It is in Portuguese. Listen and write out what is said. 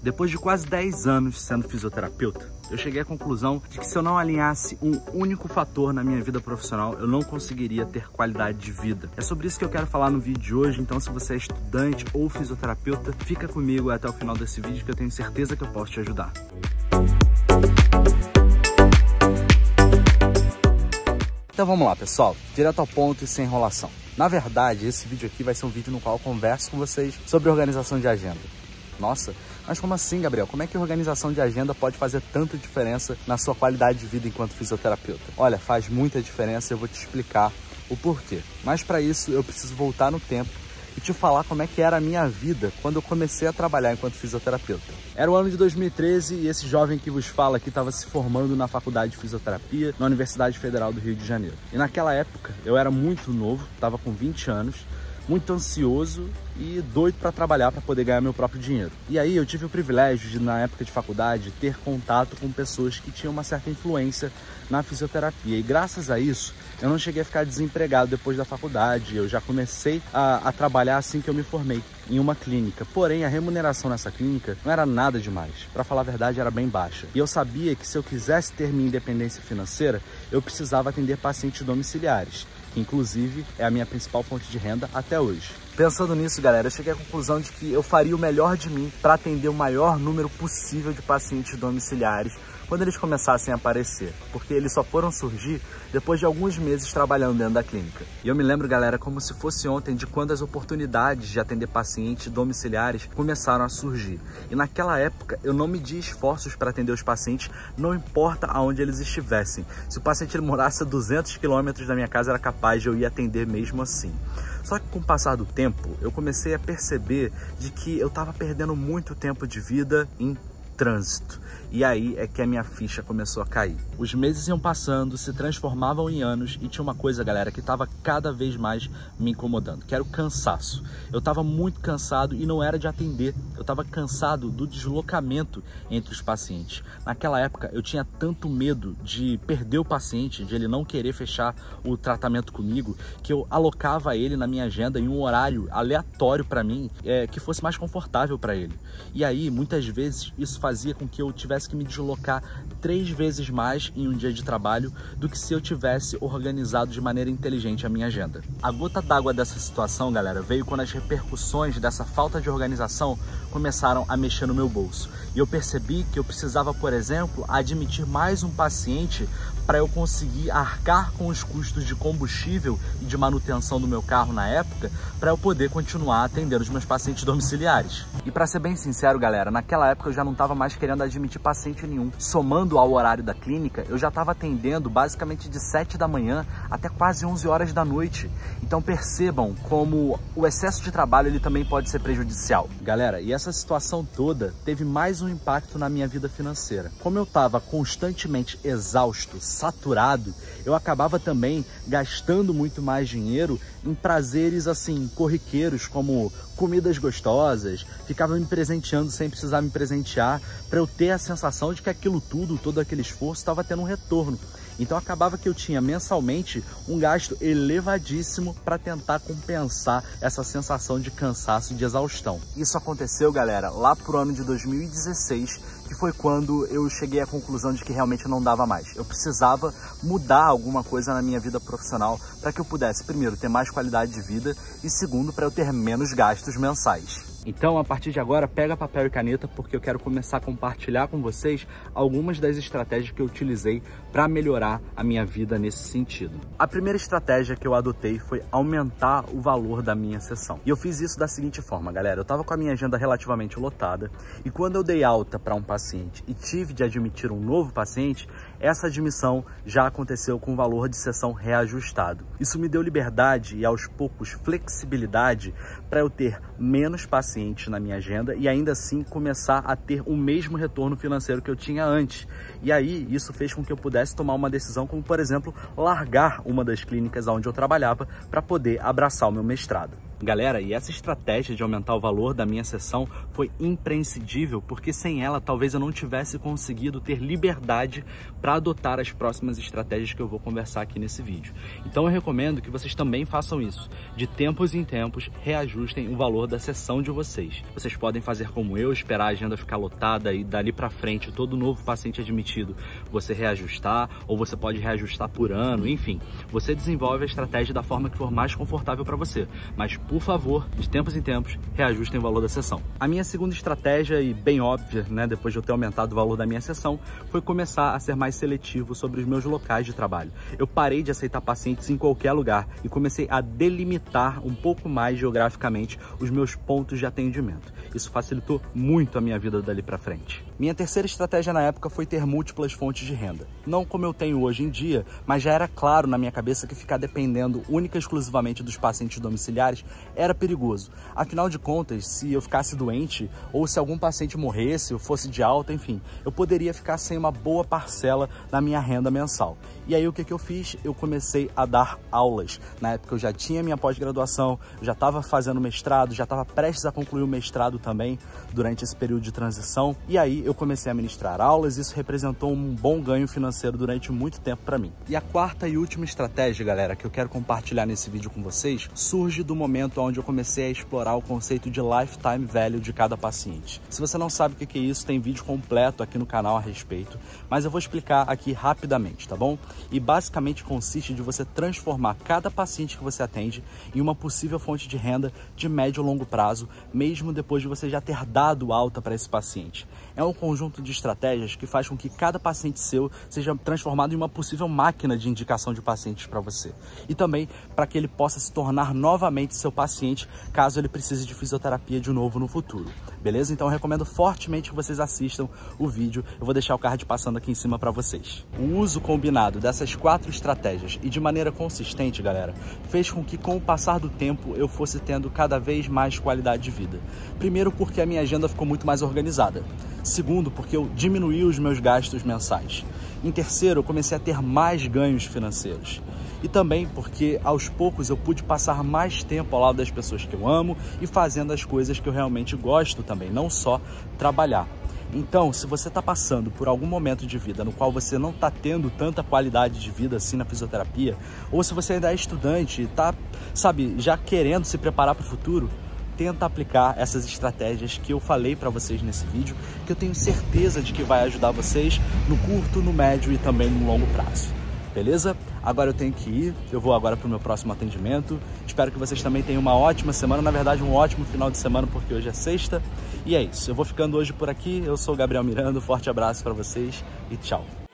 Depois de quase 10 anos sendo fisioterapeuta, eu cheguei à conclusão de que se eu não alinhasse um único fator na minha vida profissional, eu não conseguiria ter qualidade de vida. É sobre isso que eu quero falar no vídeo de hoje, então se você é estudante ou fisioterapeuta, fica comigo até o final desse vídeo que eu tenho certeza que eu posso te ajudar. Então vamos lá, pessoal, direto ao ponto e sem enrolação. Na verdade, esse vídeo aqui vai ser um vídeo no qual eu converso com vocês sobre organização de agenda. Nossa, mas como assim, Gabriel? Como é que a organização de agenda pode fazer tanta diferença na sua qualidade de vida enquanto fisioterapeuta? Olha, faz muita diferença e eu vou te explicar o porquê. Mas para isso eu preciso voltar no tempo e te falar como é que era a minha vida quando eu comecei a trabalhar enquanto fisioterapeuta. Era o ano de 2013 e esse jovem que vos fala aqui estava se formando na faculdade de fisioterapia na Universidade Federal do Rio de Janeiro. E naquela época eu era muito novo, estava com 20 anos, muito ansioso e doido para trabalhar para poder ganhar meu próprio dinheiro. E aí eu tive o privilégio de, na época de faculdade, ter contato com pessoas que tinham uma certa influência na fisioterapia. E graças a isso, eu não cheguei a ficar desempregado depois da faculdade. Eu já comecei a trabalhar assim que eu me formei, em uma clínica. Porém, a remuneração nessa clínica não era nada demais. Para falar a verdade, era bem baixa. E eu sabia que se eu quisesse ter minha independência financeira, eu precisava atender pacientes domiciliares, que inclusive é a minha principal fonte de renda até hoje. Pensando nisso, galera, eu cheguei à conclusão de que eu faria o melhor de mim para atender o maior número possível de pacientes domiciliares quando eles começassem a aparecer, porque eles só foram surgir depois de alguns meses trabalhando dentro da clínica. E eu me lembro, galera, como se fosse ontem, de quando as oportunidades de atender pacientes domiciliares começaram a surgir. E naquela época eu não media esforços para atender os pacientes, não importa aonde eles estivessem. Se o paciente ele morasse a 200 quilômetros da minha casa, era capaz de eu ir atender mesmo assim. Só que com o passar do tempo, eu comecei a perceber de que eu estava perdendo muito tempo de vida em trânsito. E aí é que a minha ficha começou a cair. Os meses iam passando, se transformavam em anos e tinha uma coisa, galera, que estava cada vez mais me incomodando, que era o cansaço. Eu estava muito cansado e não era de atender, eu estava cansado do deslocamento entre os pacientes. Naquela época eu tinha tanto medo de perder o paciente, de ele não querer fechar o tratamento comigo, que eu alocava ele na minha agenda em um horário aleatório para mim, que fosse mais confortável para ele. E aí, muitas vezes, isso fazia com que eu tivesse que me deslocar 3 vezes mais em um dia de trabalho do que se eu tivesse organizado de maneira inteligente a minha agenda. A gota d'água dessa situação, galera, veio quando as repercussões dessa falta de organização começaram a mexer no meu bolso. E eu percebi que eu precisava, por exemplo, admitir mais um paciente para eu conseguir arcar com os custos de combustível e de manutenção do meu carro na época, para eu poder continuar atendendo os meus pacientes domiciliares. E para ser bem sincero, galera, naquela época eu já não estava mais querendo admitir paciente nenhum. Somando ao horário da clínica, eu já estava atendendo basicamente de 7 da manhã até quase 11 horas da noite. Então percebam como o excesso de trabalho ele também pode ser prejudicial. Galera, e essa situação toda teve mais um impacto na minha vida financeira. Como eu estava constantemente exausto, saturado, eu acabava também gastando muito mais dinheiro em prazeres assim, corriqueiros, como comidas gostosas, ficava me presenteando sem precisar me presentear, para eu ter a sensação de que aquilo tudo, todo aquele esforço estava tendo um retorno. Então acabava que eu tinha mensalmente um gasto elevadíssimo para tentar compensar essa sensação de cansaço e de exaustão. Isso aconteceu, galera, lá pro ano de 2016, que foi quando eu cheguei à conclusão de que realmente não dava mais. Eu precisava mudar alguma coisa na minha vida profissional para que eu pudesse, primeiro, ter mais qualidade de vida e, segundo, para eu ter menos gastos mensais. Então, a partir de agora, pega papel e caneta, porque eu quero começar a compartilhar com vocês algumas das estratégias que eu utilizei para melhorar a minha vida nesse sentido. A primeira estratégia que eu adotei foi aumentar o valor da minha sessão. E eu fiz isso da seguinte forma, galera. Eu estava com a minha agenda relativamente lotada e quando eu dei alta para um paciente e tive de admitir um novo paciente, essa admissão já aconteceu com o valor de sessão reajustado. Isso me deu liberdade e, aos poucos, flexibilidade para eu ter menos pacientes na minha agenda e ainda assim começar a ter o mesmo retorno financeiro que eu tinha antes. E aí, isso fez com que eu pudesse tomar uma decisão como, por exemplo, largar uma das clínicas onde eu trabalhava para poder abraçar o meu mestrado. Galera, e essa estratégia de aumentar o valor da minha sessão foi imprescindível, porque sem ela talvez eu não tivesse conseguido ter liberdade para adotar as próximas estratégias que eu vou conversar aqui nesse vídeo. Então eu recomendo que vocês também façam isso. De tempos em tempos, reajustem o valor da sessão de vocês. Vocês podem fazer como eu, esperar a agenda ficar lotada e dali para frente todo novo paciente admitido você reajustar, ou você pode reajustar por ano, enfim. Você desenvolve a estratégia da forma que for mais confortável para você, mas por favor, de tempos em tempos, reajustem o valor da sessão. A minha segunda estratégia, e bem óbvia, né, depois de eu ter aumentado o valor da minha sessão, foi começar a ser mais seletivo sobre os meus locais de trabalho. Eu parei de aceitar pacientes em qualquer lugar e comecei a delimitar um pouco mais geograficamente os meus pontos de atendimento. Isso facilitou muito a minha vida dali para frente. Minha terceira estratégia na época foi ter múltiplas fontes de renda. Não como eu tenho hoje em dia, mas já era claro na minha cabeça que ficar dependendo única e exclusivamente dos pacientes domiciliares era perigoso. Afinal de contas, se eu ficasse doente ou se algum paciente morresse ou fosse de alta, enfim, eu poderia ficar sem uma boa parcela da minha renda mensal. E aí o que eu fiz? Eu comecei a dar aulas. Na época eu já tinha minha pós-graduação, já estava fazendo mestrado, já estava prestes a concluir o mestrado também durante esse período de transição. E aí eu comecei a ministrar aulas e isso representou um bom ganho financeiro durante muito tempo para mim. E a quarta e última estratégia, galera, que eu quero compartilhar nesse vídeo com vocês, surge do momento onde eu comecei a explorar o conceito de lifetime value de cada paciente. Se você não sabe o que é isso, tem vídeo completo aqui no canal a respeito, mas eu vou explicar aqui rapidamente, tá bom? E basicamente consiste de você transformar cada paciente que você atende em uma possível fonte de renda de médio ou longo prazo, mesmo depois de você já ter dado alta para esse paciente. É um conjunto de estratégias que faz com que cada paciente seu seja transformado em uma possível máquina de indicação de pacientes para você. E também para que ele possa se tornar novamente seu paciente caso ele precise de fisioterapia de novo no futuro. Beleza? Então eu recomendo fortemente que vocês assistam o vídeo. Eu vou deixar o card passando aqui em cima para vocês. O uso combinado dessas 4 estratégias e de maneira consistente, galera, fez com que com o passar do tempo eu fosse tendo cada vez mais qualidade de vida. Primeiro porque a minha agenda ficou muito mais organizada. Segundo, porque eu diminuí os meus gastos mensais. Em terceiro, eu comecei a ter mais ganhos financeiros. E também porque aos poucos eu pude passar mais tempo ao lado das pessoas que eu amo e fazendo as coisas que eu realmente gosto também, não só trabalhar. Então, se você está passando por algum momento de vida no qual você não está tendo tanta qualidade de vida assim na fisioterapia, ou se você ainda é estudante e está, sabe, já querendo se preparar para o futuro, tenta aplicar essas estratégias que eu falei para vocês nesse vídeo, que eu tenho certeza de que vai ajudar vocês no curto, no médio e também no longo prazo. Beleza? Agora eu tenho que ir, eu vou agora para o meu próximo atendimento. Espero que vocês também tenham uma ótima semana, na verdade um ótimo final de semana, porque hoje é sexta. E é isso, eu vou ficando hoje por aqui, eu sou o Gabriel Miranda, um forte abraço para vocês e tchau!